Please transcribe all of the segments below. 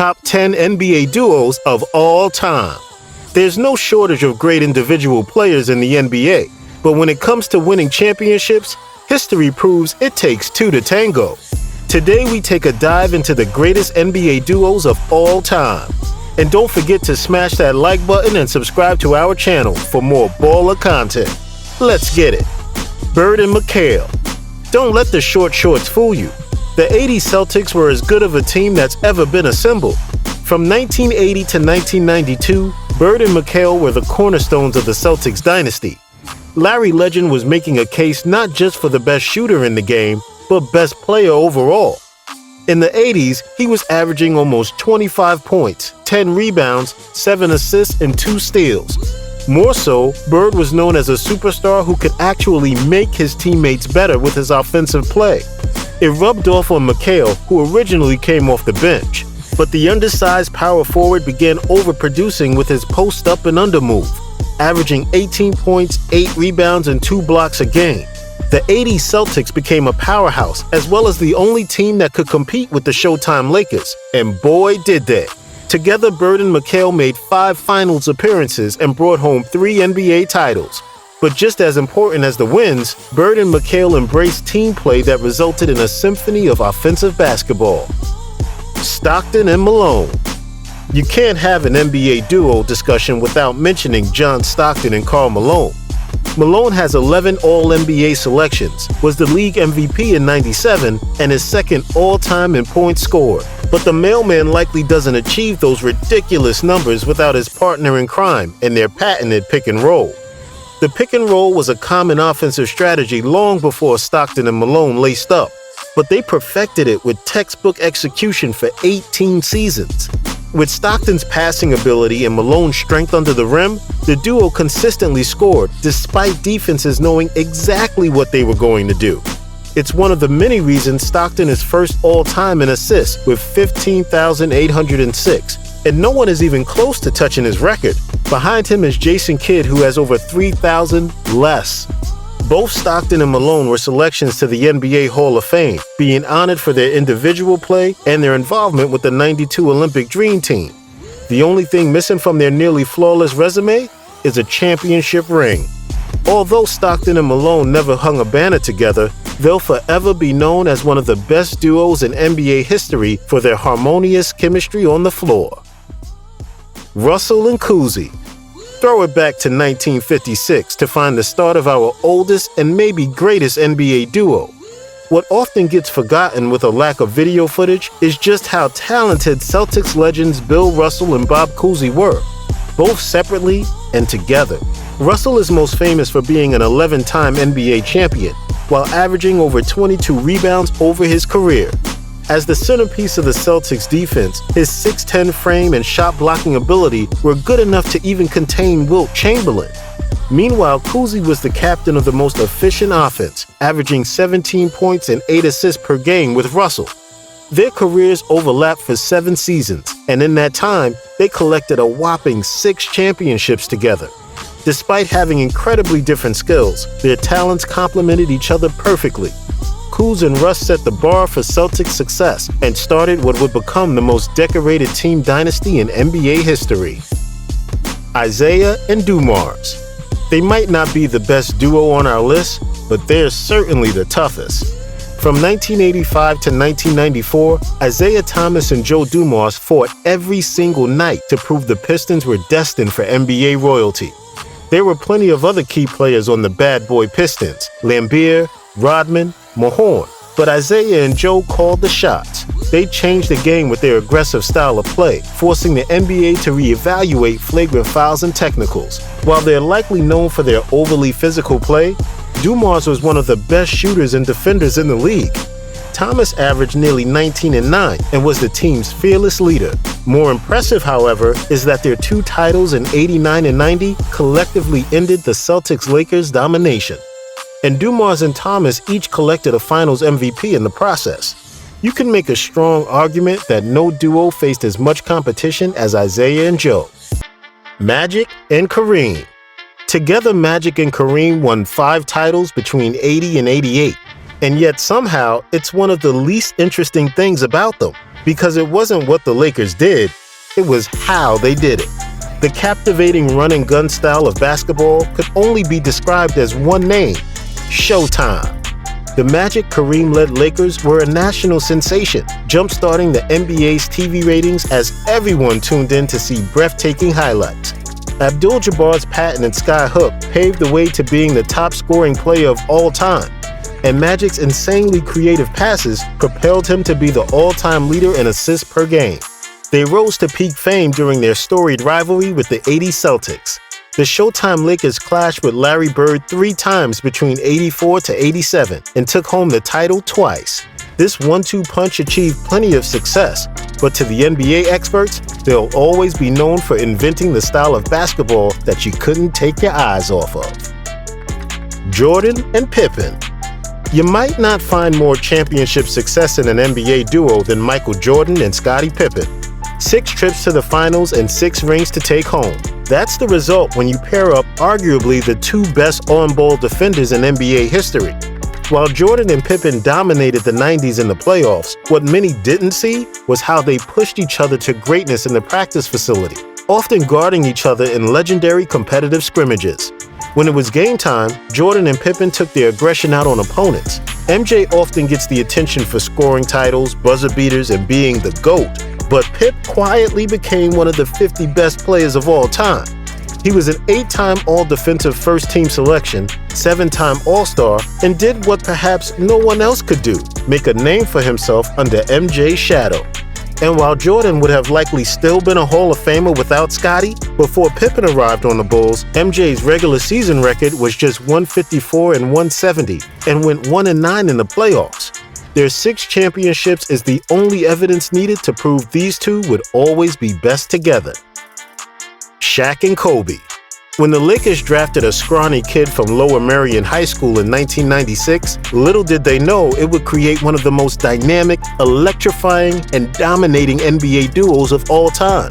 top 10 NBA duos of all time. There's no shortage of great individual players in the NBA, but when it comes to winning championships, history proves it takes two to tango. Today we take a dive into the greatest NBA duos of all time. And don't forget to smash that like button and subscribe to our channel for more baller content. Let's get it. Bird and McHale. Don't let the short shorts fool you. The '80s Celtics were as good of a team that's ever been assembled. From 1980 to 1992, Bird and McHale were the cornerstones of the Celtics dynasty. Larry Legend was making a case not just for the best shooter in the game, but best player overall. In the 80s, he was averaging almost 25 points, 10 rebounds, 7 assists, and 2 steals. More so, Bird was known as a superstar who could actually make his teammates better with his offensive play. It rubbed off on McHale, who originally came off the bench. But the undersized power forward began overproducing with his post-up and under move, averaging 18 points, 8 rebounds, and 2 blocks a game. The '80s Celtics became a powerhouse, as well as the only team that could compete with the Showtime Lakers, and boy did they. Together, Bird and McHale made 5 finals appearances and brought home 3 NBA titles. But just as important as the wins, Bird and McHale embraced team play that resulted in a symphony of offensive basketball. Stockton and Malone. You can't have an NBA duo discussion without mentioning John Stockton and Karl Malone. Malone has 11 All-NBA selections, was the league MVP in '97, and is second all-time in points scored. But the mailman likely doesn't achieve those ridiculous numbers without his partner in crime and their patented pick and roll. The pick and roll was a common offensive strategy long before Stockton and Malone laced up, but they perfected it with textbook execution for 18 seasons. With Stockton's passing ability and Malone's strength under the rim, the duo consistently scored despite defenses knowing exactly what they were going to do. It's one of the many reasons Stockton is first all-time in assists with 15,806, and no one is even close to touching his record. Behind him is Jason Kidd, who has over 3,000 less. Both Stockton and Malone were selections to the NBA Hall of Fame, being honored for their individual play and their involvement with the '92 Olympic Dream Team. The only thing missing from their nearly flawless resume is a championship ring. Although Stockton and Malone never hung a banner together, they'll forever be known as one of the best duos in NBA history for their harmonious chemistry on the floor. Russell and Cousy. Throw it back to 1956 to find the start of our oldest and maybe greatest NBA duo. What often gets forgotten with a lack of video footage is just how talented Celtics legends Bill Russell and Bob Cousy were, both separately and together. Russell is most famous for being an 11-time NBA champion, while averaging over 22 rebounds over his career. As the centerpiece of the Celtics defense, his 6'10 frame and shot blocking ability were good enough to even contain Wilt Chamberlain. Meanwhile, Cousy was the captain of the most efficient offense, averaging 17 points and 8 assists per game with Russell. Their careers overlapped for 7 seasons, and in that time, they collected a whopping 6 championships together. Despite having incredibly different skills, their talents complemented each other perfectly. Coos and Russ set the bar for Celtics success and started what would become the most decorated team dynasty in NBA history. Isiah and Dumars. They might not be the best duo on our list, but they're certainly the toughest. From 1985 to 1994, Isiah Thomas and Joe Dumars fought every single night to prove the Pistons were destined for NBA royalty. There were plenty of other key players on the bad boy Pistons: Lambeer, Rodman, Mahorn, but Isiah and Joe called the shots. They changed the game with their aggressive style of play, forcing the NBA to reevaluate flagrant fouls and technicals. While they're likely known for their overly physical play, Dumars was one of the best shooters and defenders in the league. Thomas averaged nearly 19 and 9 and was the team's fearless leader. More impressive, however, is that their 2 titles in '89 and '90 collectively ended the Celtics-Lakers domination. And Dumars and Thomas each collected a Finals MVP in the process. You can make a strong argument that no duo faced as much competition as Isiah and Joe. Magic and Kareem. Together, Magic and Kareem won 5 titles between '80 and '88. And yet somehow, it's one of the least interesting things about them. because it wasn't what the Lakers did, it was how they did it. The captivating run-and-gun style of basketball could only be described as one name: Showtime. The Magic Kareem-led Lakers were a national sensation, jump-starting the NBA's TV ratings as everyone tuned in to see breathtaking highlights. Abdul-Jabbar's patent and sky-hook paved the way to being the top-scoring player of all time, and Magic's insanely creative passes propelled him to be the all-time leader in assists per game. They rose to peak fame during their storied rivalry with the '80 Celtics. The Showtime Lakers clashed with Larry Bird 3 times between '84 to '87 and took home the title twice. This 1-2 punch achieved plenty of success, but to the NBA experts, they'll always be known for inventing the style of basketball that you couldn't take your eyes off of. Jordan and Pippen. You might not find more championship success in an NBA duo than Michael Jordan and Scottie Pippen. 6 trips to the finals and 6 rings to take home. That's the result when you pair up arguably the 2 best on-ball defenders in NBA history. While Jordan and Pippen dominated the '90s in the playoffs, what many didn't see was how they pushed each other to greatness in the practice facility, often guarding each other in legendary competitive scrimmages. When it was game time, Jordan and Pippen took their aggression out on opponents. MJ often gets the attention for scoring titles, buzzer beaters, and being the GOAT. But Pip quietly became one of the 50 best players of all time. He was an 8-time All-Defensive First-Team selection, 7-time All-Star, and did what perhaps no one else could do: make a name for himself under MJ's shadow. And while Jordan would have likely still been a Hall of Famer without Scottie, before Pippen arrived on the Bulls, MJ's regular season record was just 154 and 170 and went 1-9 in the playoffs. Their 6 championships is the only evidence needed to prove these two would always be best together. Shaq and Kobe. When the Lakers drafted a scrawny kid from Lower Merion High School in 1996, little did they know it would create one of the most dynamic, electrifying, and dominating NBA duos of all time.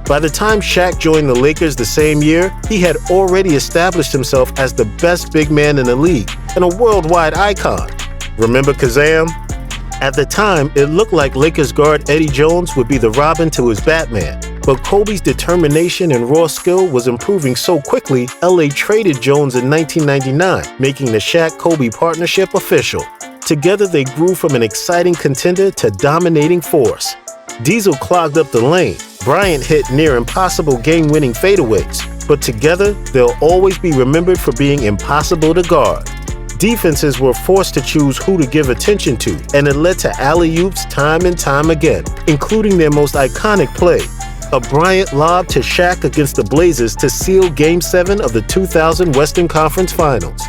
By the time Shaq joined the Lakers the same year, he had already established himself as the best big man in the league and a worldwide icon. Remember Kazam? At the time, it looked like Lakers guard Eddie Jones would be the Robin to his Batman. But Kobe's determination and raw skill was improving so quickly, LA traded Jones in 1999, making the Shaq-Kobe partnership official. Together, they grew from an exciting contender to dominating force. Diesel clogged up the lane. Bryant hit near-impossible game-winning fadeaways. But together, they'll always be remembered for being impossible to guard. Defenses were forced to choose who to give attention to, and it led to alley-oops time and time again, including their most iconic play: a Bryant lob to Shaq against the Blazers to seal Game 7 of the 2000 Western Conference Finals.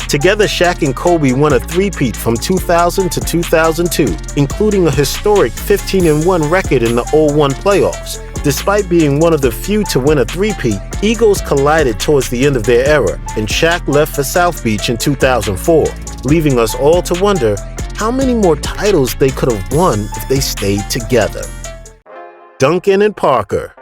Together, Shaq and Kobe won a three-peat from 2000 to 2002, including a historic 15-1 record in the '01 playoffs. Despite being one of the few to win a three-peat, egos collided towards the end of their era, and Shaq left for South Beach in 2004, leaving us all to wonder how many more titles they could have won if they stayed together. Duncan and Parker.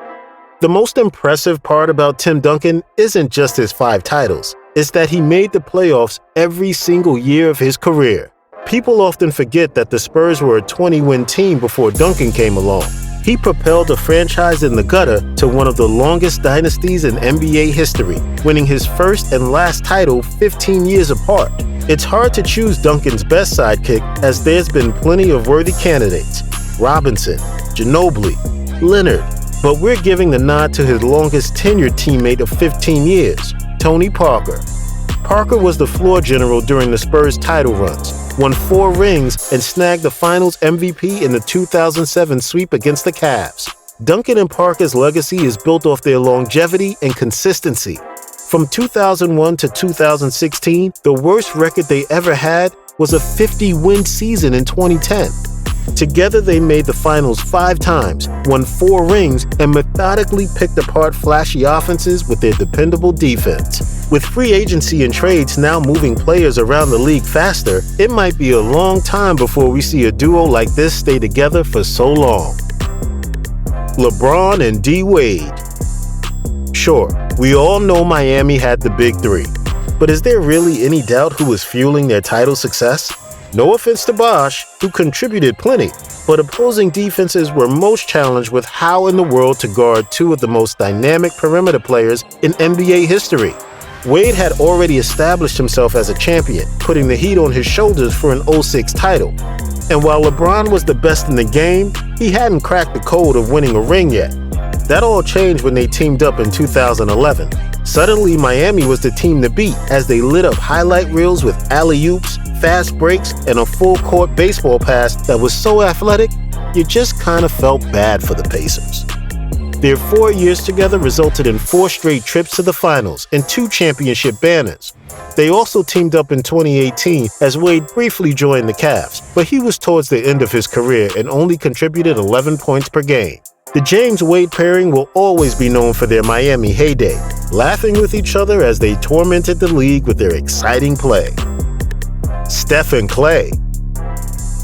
The most impressive part about Tim Duncan isn't just his 5 titles. It's that he made the playoffs every single year of his career. People often forget that the Spurs were a 20-win team before Duncan came along. He propelled a franchise in the gutter to one of the longest dynasties in NBA history, winning his first and last title 15 years apart. It's hard to choose Duncan's best sidekick, as there's been plenty of worthy candidates: Robinson, Ginobili, Leonard. But we're giving the nod to his longest tenured teammate of 15 years, Tony Parker. Parker was the floor general during the Spurs' title runs, won 4 rings, and snagged the Finals MVP in the 2007 sweep against the Cavs. Duncan and Parker's legacy is built off their longevity and consistency. From 2001 to 2016, the worst record they ever had was a 50-win season in 2010. Together, they made the finals 5 times, won 4 rings, and methodically picked apart flashy offenses with their dependable defense. With free agency and trades now moving players around the league faster, it might be a long time before we see a duo like this stay together for so long. LeBron and D. Wade. Sure, we all know Miami had the big 3, but is there really any doubt who was fueling their title success? No offense to Bosh, who contributed plenty, but opposing defenses were most challenged with how in the world to guard two of the most dynamic perimeter players in NBA history. Wade had already established himself as a champion, putting the heat on his shoulders for an '06 title. And while LeBron was the best in the game, he hadn't cracked the code of winning a ring yet. That all changed when they teamed up in 2011. Suddenly, Miami was the team to beat as they lit up highlight reels with alley-oops, fast breaks, and a full-court baseball pass that was so athletic, you just kind of felt bad for the Pacers. Their 4 years together resulted in 4 straight trips to the finals and 2 championship banners. They also teamed up in 2018 as Wade briefly joined the Cavs, but he was towards the end of his career and only contributed 11 points per game. The James-Wade pairing will always be known for their Miami heyday, laughing with each other as they tormented the league with their exciting play. Steph and Klay.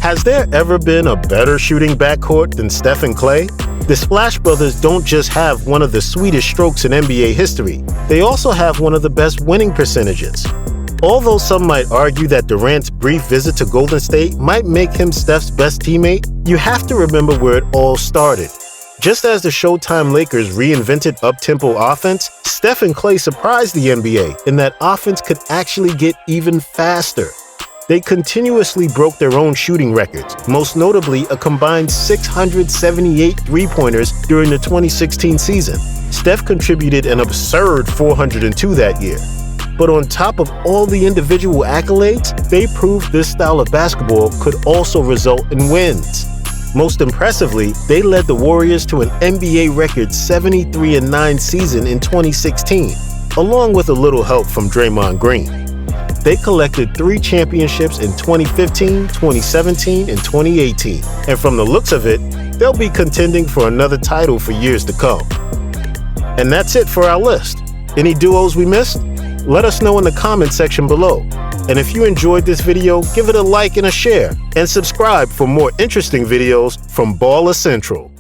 Has there ever been a better shooting backcourt than Steph and Klay? The Splash Brothers don't just have one of the sweetest strokes in NBA history, they also have one of the best winning percentages. Although some might argue that Durant's brief visit to Golden State might make him Steph's best teammate, you have to remember where it all started. Just as the Showtime Lakers reinvented up-tempo offense, Steph and Klay surprised the NBA in that offense could actually get even faster. They continuously broke their own shooting records, most notably a combined 678 three-pointers during the 2016 season. Steph contributed an absurd 402 that year. But on top of all the individual accolades, they proved this style of basketball could also result in wins. Most impressively, they led the Warriors to an NBA record 73-9 season in 2016, along with a little help from Draymond Green. They collected 3 championships in 2015, 2017, and 2018, and from the looks of it, they'll be contending for another title for years to come. And that's it for our list. Any duos we missed? Let us know in the comment section below. And if you enjoyed this video, give it a like and a share, and subscribe for more interesting videos from Baller Central.